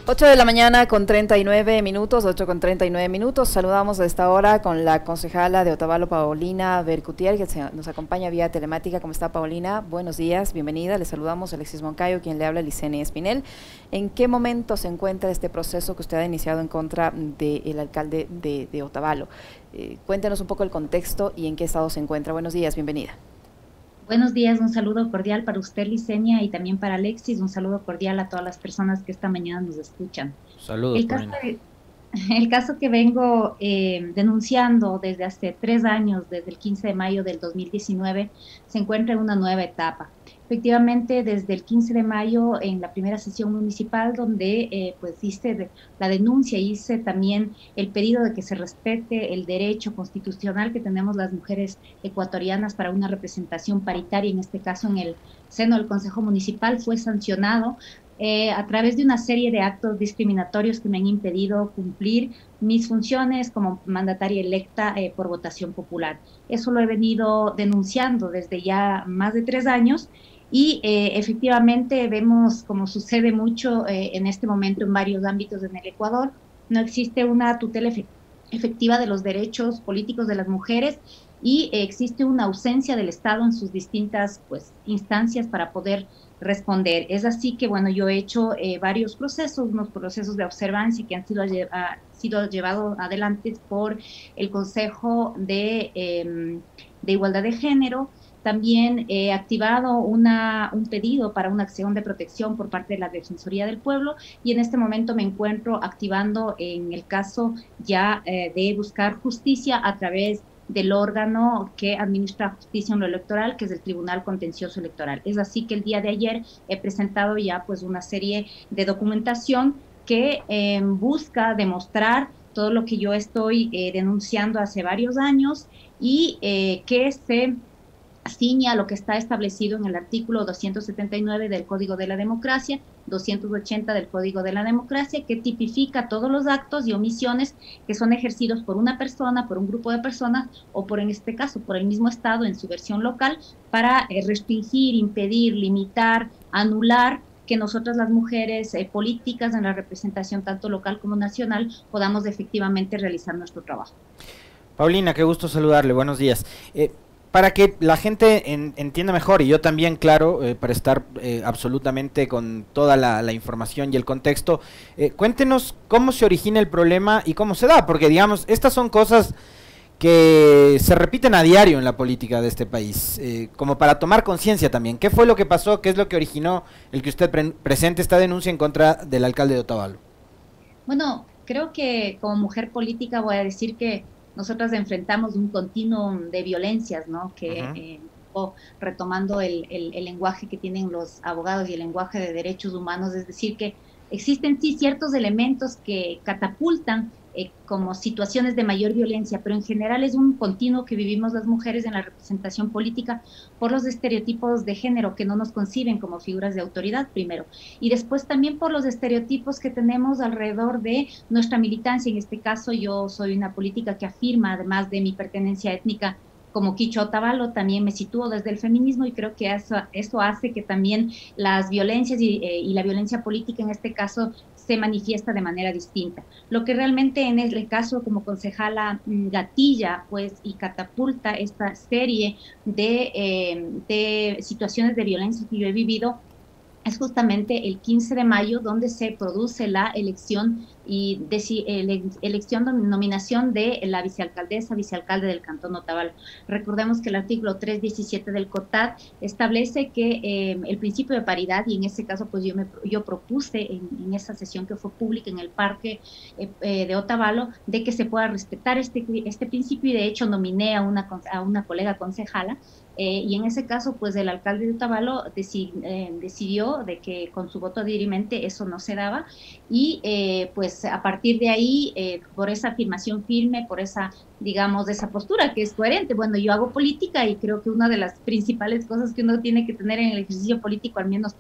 8 de la mañana con 39 minutos, 8 con 39 minutos. Saludamos a esta hora con la concejala de Otavalo, Paulina Bercutier, que nos acompaña vía telemática. ¿Cómo está, Paulina? Buenos días, bienvenida. Le saludamos a Alexis Moncayo, quien le habla, Licenia Espinel. ¿En qué momento se encuentra este proceso que usted ha iniciado en contra del alcalde de Otavalo? Cuéntenos un poco el contexto y en qué estado se encuentra. Buenos días, bienvenida. Buenos días, un saludo cordial para usted, Licenia, y también para Alexis, un saludo cordial a todas las personas que esta mañana nos escuchan. Saludos, El caso, Paulina. el caso que vengo denunciando desde hace 3 años, desde el 15 de mayo del 2019, se encuentra en una nueva etapa. Efectivamente, desde el 15 de mayo, en la primera sesión municipal, donde pues hice la denuncia, hice también el pedido de que se respete el derecho constitucional que tenemos las mujeres ecuatorianas para una representación paritaria, en este caso en el seno del Consejo Municipal, fue sancionado a través de una serie de actos discriminatorios que me han impedido cumplir mis funciones como mandataria electa por votación popular. Eso lo he venido denunciando desde ya más de 3 años y efectivamente vemos, como sucede mucho en este momento en varios ámbitos en el Ecuador, no existe una tutela efectiva de los derechos políticos de las mujeres y existe una ausencia del Estado en sus distintas pues, instancias para poder responder. Es así que, bueno, yo he hecho varios procesos, unos procesos de observancia que han sido llevados adelante por el Consejo de Igualdad de Género. También he activado un pedido para una acción de protección por parte de la Defensoría del Pueblo y en este momento me encuentro activando en el caso ya de buscar justicia a través del órgano que administra justicia en lo electoral, que es el Tribunal Contencioso Electoral. Es así que el día de ayer he presentado ya pues una serie de documentación que busca demostrar todo lo que yo estoy denunciando hace varios años y que se ciña a lo que está establecido en el artículo 279 del Código de la Democracia, 280 del Código de la Democracia, que tipifica todos los actos y omisiones que son ejercidos por una persona, por un grupo de personas o por, en este caso, por el mismo Estado en su versión local para restringir, impedir, limitar, anular que nosotras las mujeres políticas en la representación tanto local como nacional podamos efectivamente realizar nuestro trabajo. Paulina, qué gusto saludarle, buenos días. Para que la gente entienda mejor, y yo también, claro, para estar absolutamente con toda la información y el contexto, cuéntenos cómo se origina el problema y cómo se da, porque digamos, estas son cosas que se repiten a diario en la política de este país, como para tomar conciencia también. ¿Qué fue lo que pasó? ¿Qué es lo que originó el que usted presente esta denuncia en contra del alcalde de Otavalo? Bueno, creo que como mujer política voy a decir que nosotras enfrentamos un continuum de violencias, ¿no? Que retomando el lenguaje que tienen los abogados y el lenguaje de derechos humanos, es decir, que existen sí ciertos elementos que catapultan como situaciones de mayor violencia, pero en general es un continuo que vivimos las mujeres en la representación política por los estereotipos de género que no nos conciben como figuras de autoridad, primero, y después también por los estereotipos que tenemos alrededor de nuestra militancia. En este caso, yo soy una política que afirma, además de mi pertenencia étnica, como Quichua Otavalo, también me sitúo desde el feminismo y creo que eso hace que también las violencias y la violencia política en este caso se manifiesta de manera distinta. Lo que realmente en el caso como concejala gatilla pues y catapulta esta serie de situaciones de violencia que yo he vivido es justamente el 15 de mayo donde se produce la elección y nominación de la vicealcaldesa, vicealcalde del Cantón Otavalo. Recordemos que el artículo 317 del COTAD establece que el principio de paridad, y en ese caso pues yo propuse en esa sesión que fue pública en el parque de Otavalo, de que se pueda respetar este principio y de hecho nominé a una colega concejala y en ese caso, pues el alcalde de Otavalo decidió de que con su voto dirimente eso no se daba y pues a partir de ahí, por esa afirmación firme, por esa, digamos, de esa postura que es coherente, bueno, yo hago política y creo que una de las principales cosas que uno tiene que tener en el ejercicio político, al menos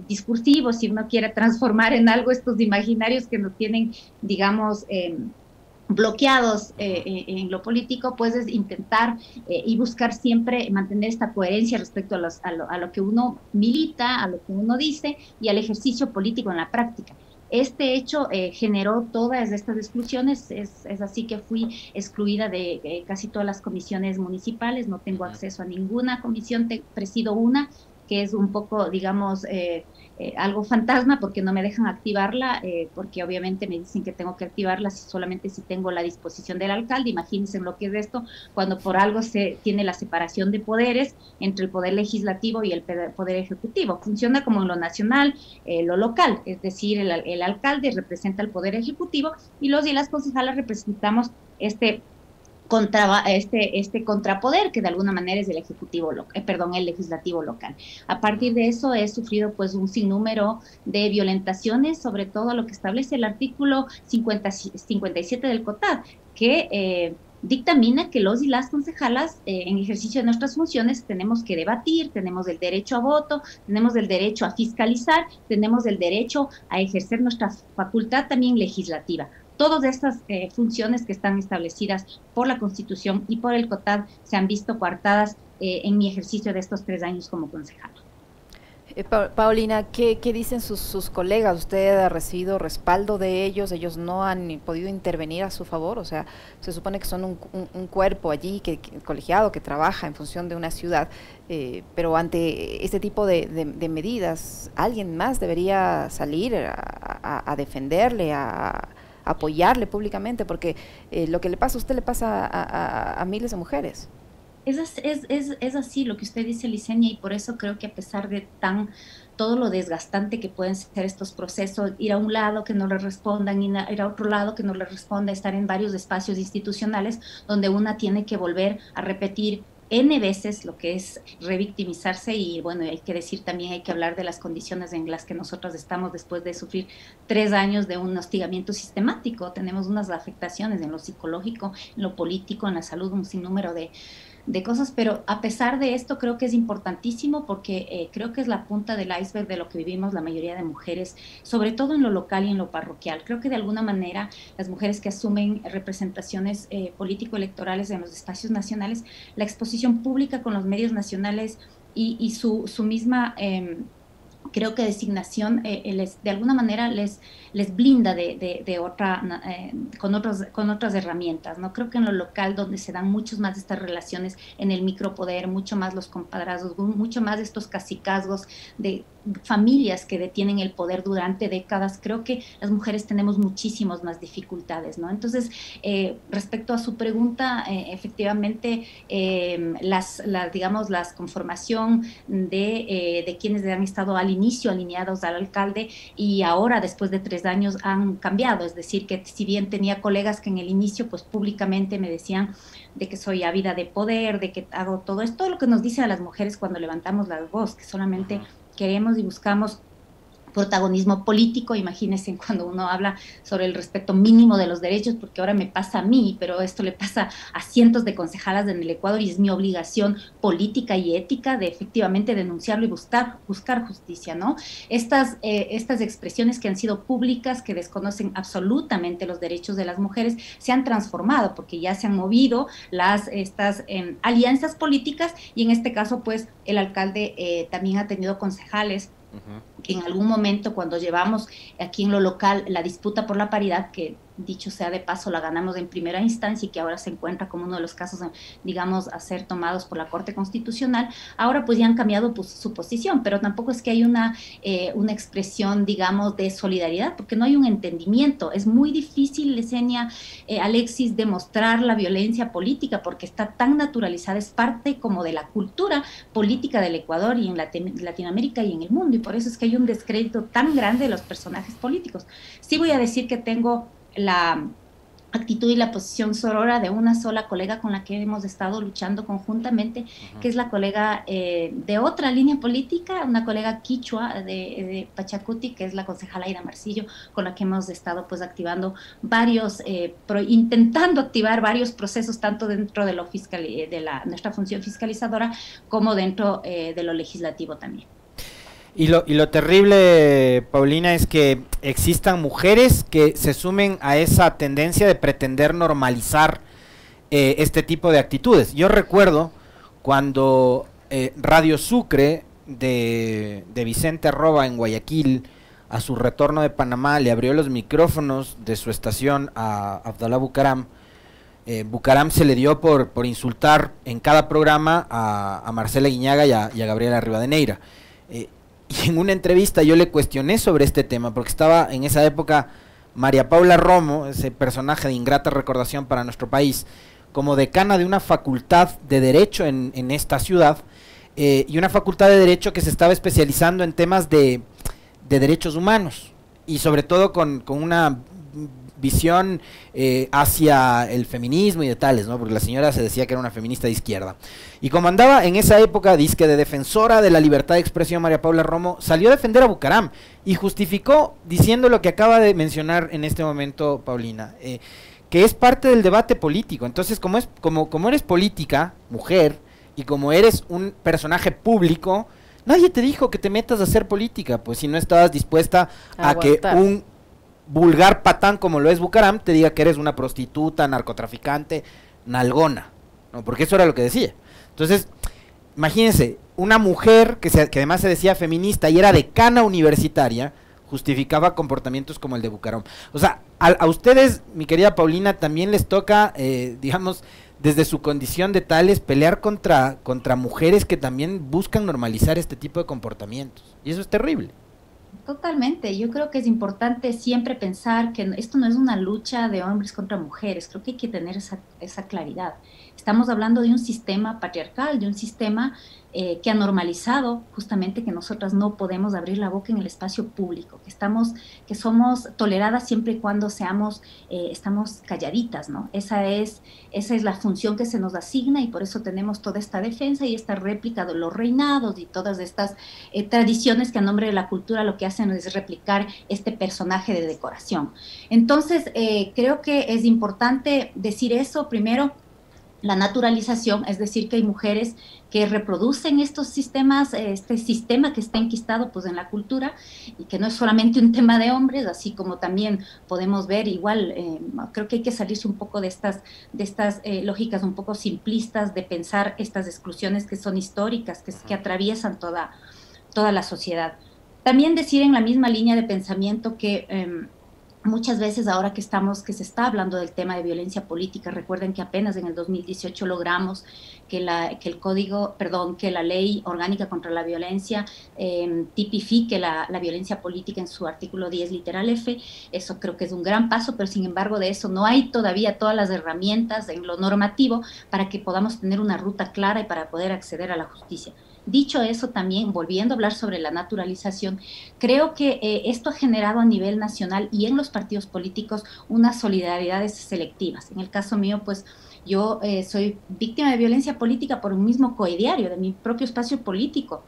discursivo, si uno quiere transformar en algo estos imaginarios que nos tienen, digamos, bloqueados en lo político, pues es intentar y buscar siempre mantener esta coherencia respecto a lo que uno milita, a lo que uno dice y al ejercicio político en la práctica. Este hecho generó todas estas exclusiones, es así que fui excluida de casi todas las comisiones municipales, no tengo acceso a ninguna comisión, presido una, que es un poco, digamos, algo fantasma porque no me dejan activarla, porque obviamente me dicen que tengo que activarla solamente si tengo la disposición del alcalde. Imagínense lo que es esto, cuando por algo se tiene la separación de poderes entre el poder legislativo y el poder ejecutivo. Funciona como en lo nacional, lo local, es decir, el alcalde representa el poder ejecutivo y los y las concejalas representamos este contrapoder que de alguna manera es el ejecutivo, el legislativo local. A partir de eso he sufrido pues un sinnúmero de violentaciones, sobre todo lo que establece el artículo 57 del COTAD, que dictamina que los y las concejalas en ejercicio de nuestras funciones tenemos que debatir, tenemos el derecho a voto, tenemos el derecho a fiscalizar, tenemos el derecho a ejercer nuestra facultad también legislativa. Todas estas funciones que están establecidas por la Constitución y por el COTAD se han visto coartadas en mi ejercicio de estos 3 años como concejala. Paulina, ¿qué dicen sus colegas? ¿Usted ha recibido respaldo de ellos? ¿Ellos no han podido intervenir a su favor? O sea, se supone que son un cuerpo allí, colegiado, que trabaja en función de una ciudad, pero ante este tipo de medidas, alguien más debería salir a defenderle, a apoyarle públicamente, porque lo que le pasa a usted le pasa a miles de mujeres. Es así lo que usted dice, Licenia, y por eso creo que a pesar de todo lo desgastante que pueden ser estos procesos, ir a un lado que no le respondan, ir a otro lado que no le responda, estar en varios espacios institucionales donde una tiene que volver a repetir N veces lo que es revictimizarse. Y bueno, hay que decir también, hay que hablar de las condiciones en las que nosotros estamos después de sufrir 3 años de un hostigamiento sistemático. Tenemos unas afectaciones en lo psicológico, en lo político, en la salud, un sinnúmero de cosas, pero a pesar de esto creo que es importantísimo porque creo que es la punta del iceberg de lo que vivimos la mayoría de mujeres, sobre todo en lo local y en lo parroquial. Creo que de alguna manera las mujeres que asumen representaciones político-electorales en los espacios nacionales, la exposición pública con los medios nacionales y su misma creo que designación de alguna manera les blinda con otras herramientas, ¿no? Creo que en lo local, donde se dan muchos más de estas relaciones, en el micropoder, mucho más los compadrazgos, mucho más de estos cacicazgos de familias que detienen el poder durante décadas, creo que las mujeres tenemos muchísimas más dificultades, ¿no? Entonces, respecto a su pregunta, efectivamente, la conformación de quienes han estado al inicio alineados al alcalde y ahora, después de 3 años, han cambiado. Es decir, que si bien tenía colegas que en el inicio, pues públicamente me decían de que soy ávida de poder, de que hago todo esto, lo que nos dicen a las mujeres cuando levantamos la voz, que solamente queremos y buscamos protagonismo político. Imagínense cuando uno habla sobre el respeto mínimo de los derechos, porque ahora me pasa a mí, pero esto le pasa a cientos de concejalas en el Ecuador y es mi obligación política y ética de efectivamente denunciarlo y buscar justicia, ¿no? Estas expresiones que han sido públicas, que desconocen absolutamente los derechos de las mujeres, se han transformado porque ya se han movido estas alianzas políticas y en este caso pues el alcalde también ha tenido concejales que en algún momento, cuando llevamos aquí en lo local la disputa por la paridad, que dicho sea de paso la ganamos en primera instancia y que ahora se encuentra como uno de los casos, digamos, a ser tomados por la Corte Constitucional, ahora pues ya han cambiado su posición, pero tampoco es que hay una expresión, digamos, de solidaridad, porque no hay un entendimiento. Es muy difícil, Licenia, Alexis, demostrar la violencia política porque está tan naturalizada, es parte como de la cultura política del Ecuador y en Latinoamérica y en el mundo, y por eso es que hay un descrédito tan grande de los personajes políticos. Sí voy a decir que tengo la actitud y la posición sorora de una sola colega con la que hemos estado luchando conjuntamente, que es la colega de otra línea política, una colega quichua de Pachacuti, que es la concejala Aida Marcillo, con la que hemos estado pues activando intentando activar varios procesos, tanto dentro de nuestra función fiscalizadora como dentro de lo legislativo también. Y lo terrible, Paulina, es que existan mujeres que se sumen a esa tendencia de pretender normalizar este tipo de actitudes. Yo recuerdo cuando Radio Sucre de Vicente Arroba en Guayaquil a su retorno de Panamá le abrió los micrófonos de su estación a Abdalá Bucaram, Bucaram se le dio por insultar en cada programa a Marcela Guiñaga y a Gabriela Rivadeneira. Y en una entrevista yo le cuestioné sobre este tema, porque estaba en esa época María Paula Romo, ese personaje de ingrata recordación para nuestro país, como decana de una facultad de Derecho en esta ciudad, y una facultad de Derecho que se estaba especializando en temas de derechos humanos, y sobre todo con una visión hacia el feminismo y de tales, ¿no? Porque la señora se decía que era una feminista de izquierda. Y como andaba en esa época, disque de defensora de la libertad de expresión, María Paula Romo salió a defender a Bucaram y justificó diciendo lo que acaba de mencionar en este momento Paulina, que es parte del debate político. Entonces, como eres política, mujer, y como eres un personaje público, nadie te dijo que te metas a hacer política, pues si no estabas dispuesta a que un vulgar patán como lo es Bucaram te diga que eres una prostituta, narcotraficante, nalgona, ¿no? Porque eso era lo que decía. Entonces, imagínense, una mujer que además se decía feminista y era decana universitaria, justificaba comportamientos como el de Bucaram. O sea, a ustedes, mi querida Paulina, también les toca, digamos, desde su condición de tales, pelear contra mujeres que también buscan normalizar este tipo de comportamientos. Y eso es terrible. Totalmente, yo creo que es importante siempre pensar que esto no es una lucha de hombres contra mujeres, creo que hay que tener esa claridad. Estamos hablando de un sistema patriarcal, de un sistema que ha normalizado justamente que nosotras no podemos abrir la boca en el espacio público, que somos toleradas siempre y cuando estamos calladitas, ¿no? Esa es la función que se nos asigna y por eso tenemos toda esta defensa y esta réplica de los reinados y todas estas tradiciones que a nombre de la cultura lo que hacen es replicar este personaje de decoración. Entonces, creo que es importante decir eso primero. La naturalización, es decir, que hay mujeres que reproducen estos sistemas, este sistema que está enquistado pues en la cultura y que no es solamente un tema de hombres, así como también podemos ver igual, creo que hay que salirse un poco de estas lógicas un poco simplistas de pensar estas exclusiones que son históricas, que atraviesan toda la sociedad. También decir en la misma línea de pensamiento que muchas veces ahora que se está hablando del tema de violencia política, recuerden que apenas en el 2018 logramos que la ley orgánica contra la violencia tipifique la violencia política en su artículo 10 literal F. Eso creo que es un gran paso, pero sin embargo de eso no hay todavía todas las herramientas en lo normativo para que podamos tener una ruta clara y para poder acceder a la justicia. Dicho eso, también, volviendo a hablar sobre la naturalización, creo que esto ha generado a nivel nacional y en los partidos políticos unas solidaridades selectivas. En el caso mío, pues yo soy víctima de violencia política por un mismo coidiario de mi propio espacio político.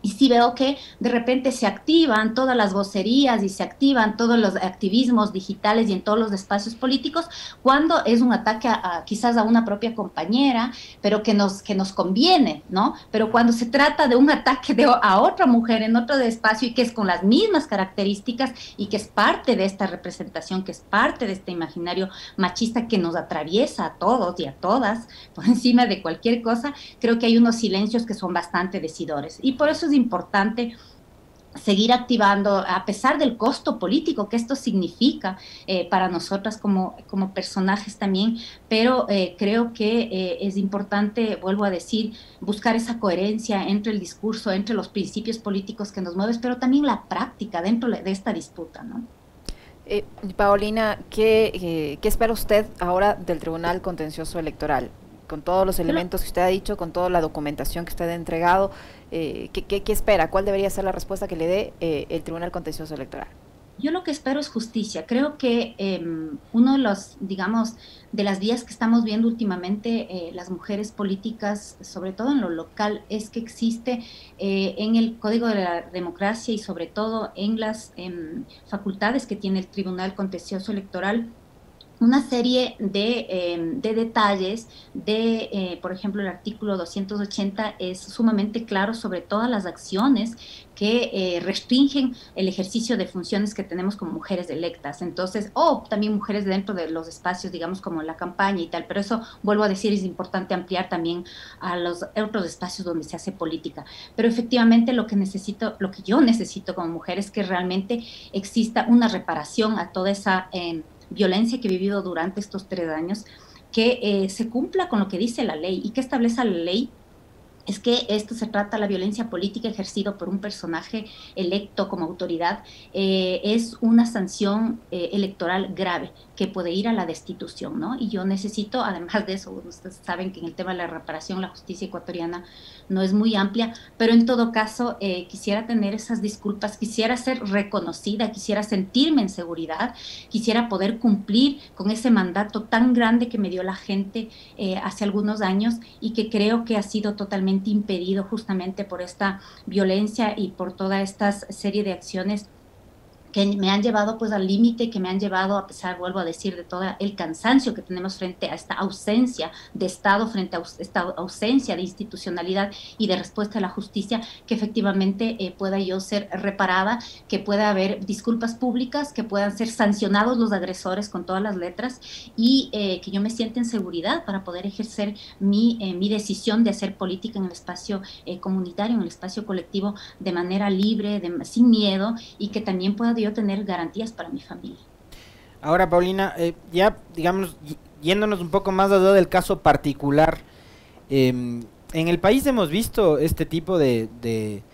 Y sí veo que de repente se activan todas las vocerías y se activan todos los activismos digitales y en todos los espacios políticos cuando es un ataque quizás a una propia compañera, pero que nos conviene, ¿no? Pero cuando se trata de un ataque a otra mujer en otro espacio y que es con las mismas características y que es parte de esta representación, que es parte de este imaginario machista que nos atraviesa a todos y a todas por encima de cualquier cosa, creo que hay unos silencios que son bastante decidores. Y por eso es importante seguir activando, a pesar del costo político que esto significa para nosotras como personajes también, pero creo que es importante, vuelvo a decir, buscar esa coherencia entre el discurso, entre los principios políticos que nos mueven, pero también la práctica dentro de esta disputa, ¿no? Paulina, ¿qué espera usted ahora del Tribunal Contencioso Electoral? Con todos los elementos que usted ha dicho, con toda la documentación que usted ha entregado, ¿qué espera? ¿Cuál debería ser la respuesta que le dé el Tribunal Contencioso Electoral? Yo lo que espero es justicia. Creo que uno de los, digamos, de las vías que estamos viendo últimamente las mujeres políticas, sobre todo en lo local, es que existe en el Código de la Democracia y sobre todo en las facultades que tiene el Tribunal Contencioso Electoral una serie de detalles por ejemplo, el artículo 280 es sumamente claro sobre todas las acciones que restringen el ejercicio de funciones que tenemos como mujeres electas. Entonces, o también mujeres dentro de los espacios, digamos, como la campaña y tal, pero eso, vuelvo a decir, es importante ampliar también a los otros espacios donde se hace política. Pero efectivamente lo que yo necesito como mujer es que realmente exista una reparación a toda esa violencia que he vivido durante estos 3 años, que se cumpla con lo que dice la ley. ¿Y qué establece la ley? Es que esto se trata, la violencia política ejercida por un personaje electo como autoridad, es una sanción electoral grave que puede ir a la destitución, ¿no? Y yo necesito, además de eso, ustedes saben que en el tema de la reparación la justicia ecuatoriana no es muy amplia, pero en todo caso quisiera tener esas disculpas, quisiera ser reconocida, quisiera sentirme en seguridad, quisiera poder cumplir con ese mandato tan grande que me dio la gente hace algunos años y que creo que ha sido totalmente impedido justamente por esta violencia y por toda esta serie de acciones que me han llevado pues al límite, que me han llevado, a pesar, vuelvo a decir, de todo el cansancio que tenemos frente a esta ausencia de Estado, frente a esta ausencia de institucionalidad y de respuesta a la justicia, que efectivamente pueda yo ser reparada, que pueda haber disculpas públicas, que puedan ser sancionados los agresores con todas las letras y que yo me sienta en seguridad para poder ejercer mi decisión de hacer política en el espacio comunitario, en el espacio colectivo, de manera libre, sin miedo, y que también pueda yo tener garantías para mi familia. Ahora, Paulina, ya digamos, yéndonos un poco más allá del caso particular, en el país hemos visto este tipo de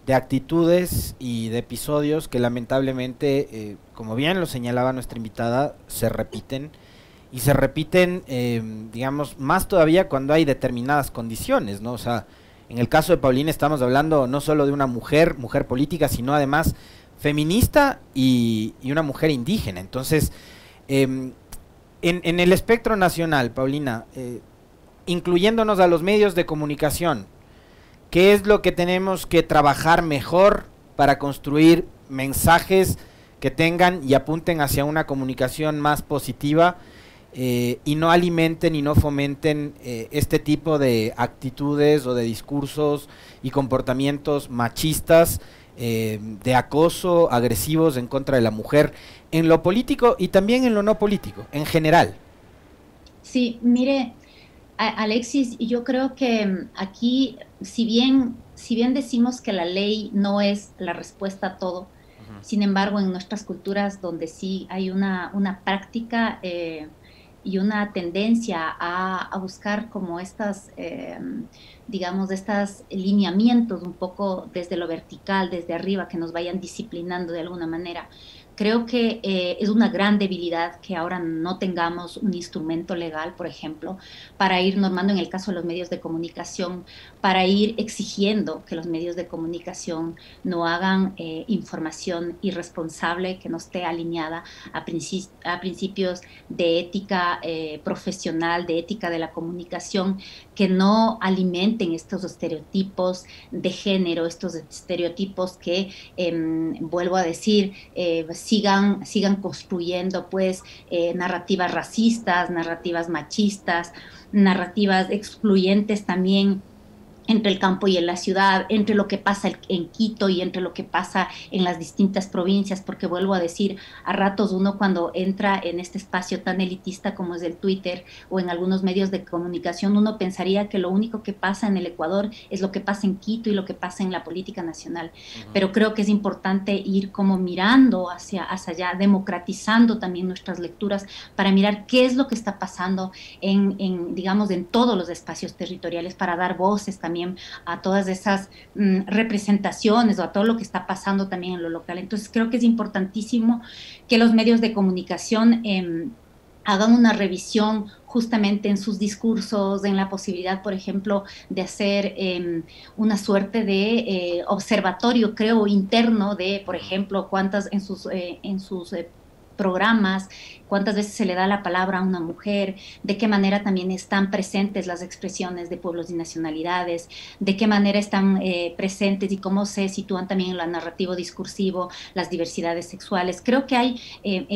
actitudes y de episodios que lamentablemente, como bien lo señalaba nuestra invitada, se repiten, y se repiten, digamos, más todavía cuando hay determinadas condiciones, ¿no? O sea, en el caso de Paulina estamos hablando no solo de una mujer política, sino además feminista y una mujer indígena. Entonces, en el espectro nacional, Paulina, incluyéndonos a los medios de comunicación, ¿qué es lo que tenemos que trabajar mejor para construir mensajes que tengan y apunten hacia una comunicación más positiva y no alimenten y no fomenten este tipo de actitudes o de discursos y comportamientos machistas, de acoso, agresivos en contra de la mujer, en lo político y también en lo no político, en general? Sí, mire, Alexis, yo creo que aquí, si bien decimos que la ley no es la respuesta a todo, sin embargo, en nuestras culturas donde sí hay una práctica y una tendencia a buscar como estas, digamos, estos lineamientos un poco desde lo vertical, desde arriba, que nos vayan disciplinando de alguna manera. Creo que es una gran debilidad que ahora no tengamos un instrumento legal, por ejemplo, para ir normando en el caso de los medios de comunicación, para ir exigiendo que los medios de comunicación no hagan información irresponsable, que no esté alineada a principios de ética profesional, de ética de la comunicación, que no alimenten estos estereotipos de género, estos estereotipos que, vuelvo a decir, sigan construyendo pues narrativas racistas, narrativas machistas, narrativas excluyentes también entre el campo y en la ciudad, entre lo que pasa en Quito y entre lo que pasa en las distintas provincias, porque vuelvo a decir, a ratos uno cuando entra en este espacio tan elitista como es el Twitter o en algunos medios de comunicación, uno pensaría que lo único que pasa en el Ecuador es lo que pasa en Quito y lo que pasa en la política nacional. Pero creo que es importante ir como mirando hacia allá, democratizando también nuestras lecturas para mirar qué es lo que está pasando digamos, en todos los espacios territoriales, para dar voces también a todas esas representaciones o a todo lo que está pasando también en lo local. Entonces creo que es importantísimo que los medios de comunicación hagan una revisión justamente en sus discursos, en la posibilidad, por ejemplo, de hacer una suerte de observatorio, creo, interno de, por ejemplo, cuántas en sus programas, cuántas veces se le da la palabra a una mujer, de qué manera también están presentes las expresiones de pueblos y nacionalidades, de qué manera están presentes y cómo se sitúan también en el narrativo discursivo las diversidades sexuales. Creo que hay,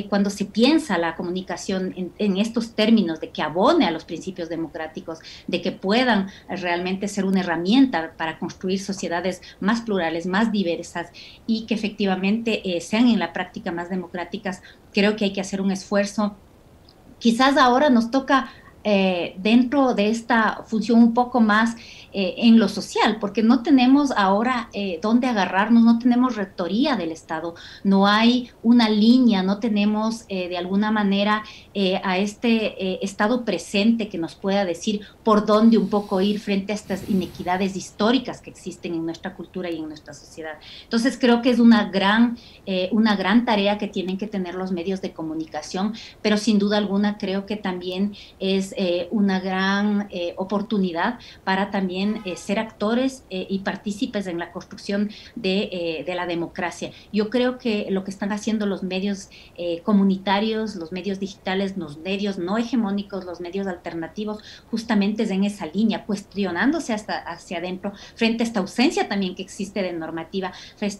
cuando se piensa la comunicación en estos términos de que abone a los principios democráticos, de que puedan realmente ser una herramienta para construir sociedades más plurales, más diversas y que efectivamente sean en la práctica más democráticas, creo que hay que hacer un esfuerzo. Quizás ahora nos toca dentro de esta función un poco más en lo social, porque no tenemos ahora dónde agarrarnos, no tenemos rectoría del Estado, no hay una línea, no tenemos de alguna manera a este Estado presente que nos pueda decir por dónde un poco ir frente a estas inequidades históricas que existen en nuestra cultura y en nuestra sociedad. Entonces creo que es una gran tarea que tienen que tener los medios de comunicación, pero sin duda alguna creo que también es una gran oportunidad para también ser actores y partícipes en la construcción de la democracia. Yo creo que lo que están haciendo los medios comunitarios, los medios digitales, los medios no hegemónicos, los medios alternativos, justamente es en esa línea, cuestionándose hacia adentro, frente a esta ausencia también que existe de normativa,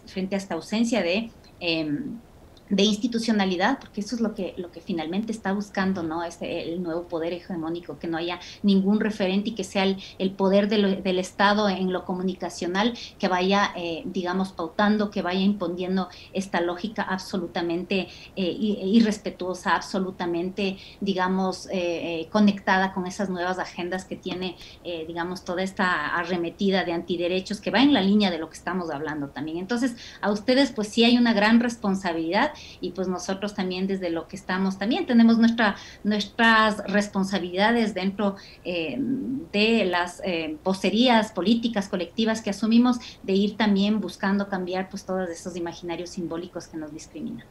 frente a esta ausencia de institucionalidad, porque eso es lo que finalmente está buscando, ¿no? El nuevo poder hegemónico, que no haya ningún referente y que sea el poder del Estado en lo comunicacional que vaya, digamos, pautando, que vaya imponiendo esta lógica absolutamente irrespetuosa, absolutamente, digamos, conectada con esas nuevas agendas que tiene, digamos, toda esta arremetida de antiderechos que va en la línea de lo que estamos hablando también. Entonces, a ustedes, pues sí hay una gran responsabilidad, y pues nosotros también desde lo que estamos, también tenemos nuestras responsabilidades dentro de las vocerías políticas colectivas que asumimos, de ir también buscando cambiar pues todos esos imaginarios simbólicos que nos discriminan.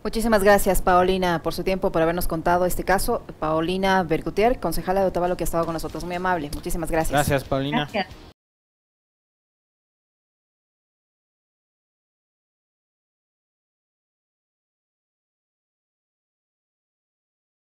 Muchísimas gracias, Paulina, por su tiempo, por habernos contado este caso. Paulina Bercutier, concejala de Otavalo, que ha estado con nosotros, muy amable. Muchísimas gracias. Gracias, Paulina. Gracias.